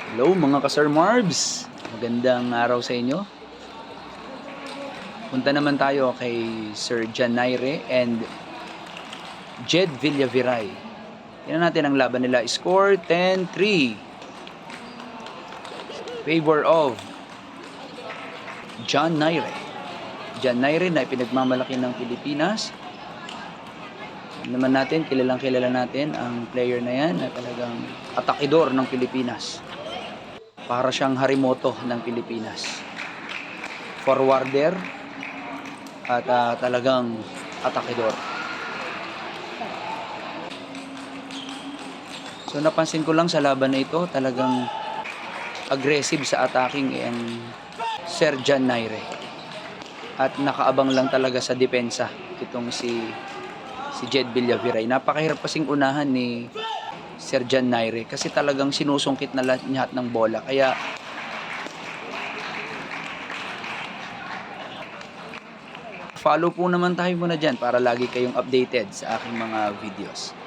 Hello mga ka-Sir Marbs, magandang araw sa inyo. Punta naman tayo kay Sir John Naire and Jed Villaviray. Tingnan natin ang laban nila. Score 10-3. Favor of John Naire. John Naire na ipinagmamalaki ng Pilipinas. Naman natin, kilalang kilala natin ang player na yan na talagang atakidor ng Pilipinas. Para siyang Harimoto ng Pilipinas. Forwarder at talagang atakidor. So napansin ko lang sa laban na ito, talagang aggressive sa attacking ang Sir John Naire. At nakaabang lang talaga sa depensa itong si Jed Villaviray. Napakahirap kasing unahan ni Sir John Naire kasi talagang sinusungkit na lahat ng bola. Kaya follow po naman tayo muna dyan para lagi kayong updated sa aking mga videos.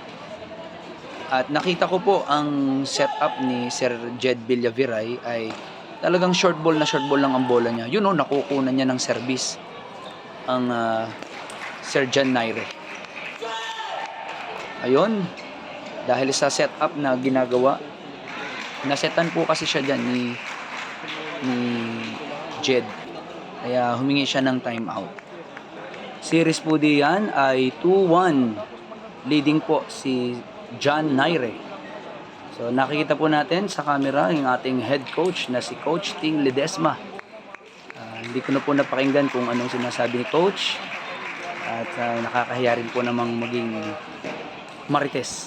At nakita ko po ang setup ni Sir Jed Villaviray ay talagang short ball lang ang bola niya. Yun o, nakukunan niya ng service ang Sir John Naire. Ayun, dahil sa setup na ginagawa, nasetan po kasi siya dyan ni Jed. Kaya humingi siya ng timeout. Series po diyan ay 2-1. Leading po si John Naire. So nakikita po natin sa camera yung ating head coach na si Coach Ting Ledesma. Hindi ko na po napakinggan kung anong sinasabi ni Coach. At nakakahiya rin po namang maging marites.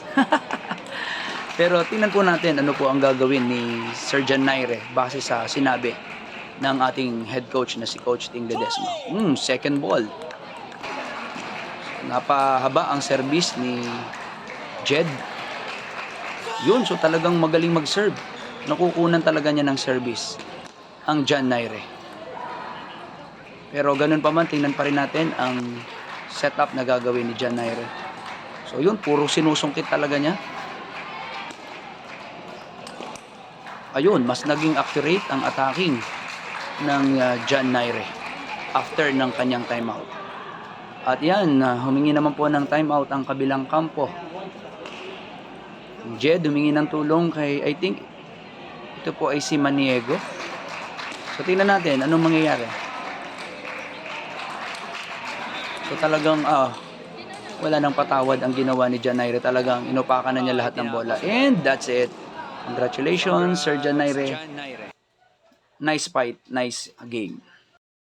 Pero tingnan po natin ano po ang gagawin ni Sir John Naire base sa sinabi ng ating head coach na si Coach Ting Ledesma. Second ball. Napahaba ang service ni Jed. Yun, so talagang magaling mag-serve. Nakukunan talaga niya ng service ang John Naire. Pero ganun pa man, tingnan pa rin natin ang setup na gagawin ni John Naire. So yun, puro sinusungkit talaga niya. Ayun, mas naging accurate ang attacking ng John Naire after ng kanyang timeout. At yan, humingi naman po ng timeout ang kabilang kampo. Jed humingi ng tulong kay, I think, ito po ay si Maniego. So tingnan natin, anong mangyayari. So talagang, wala nang patawad ang ginawa ni John Naire. Talagang inupakan na niya lahat ng bola. And that's it. Congratulations, Sir John Naire. Nice fight, nice game.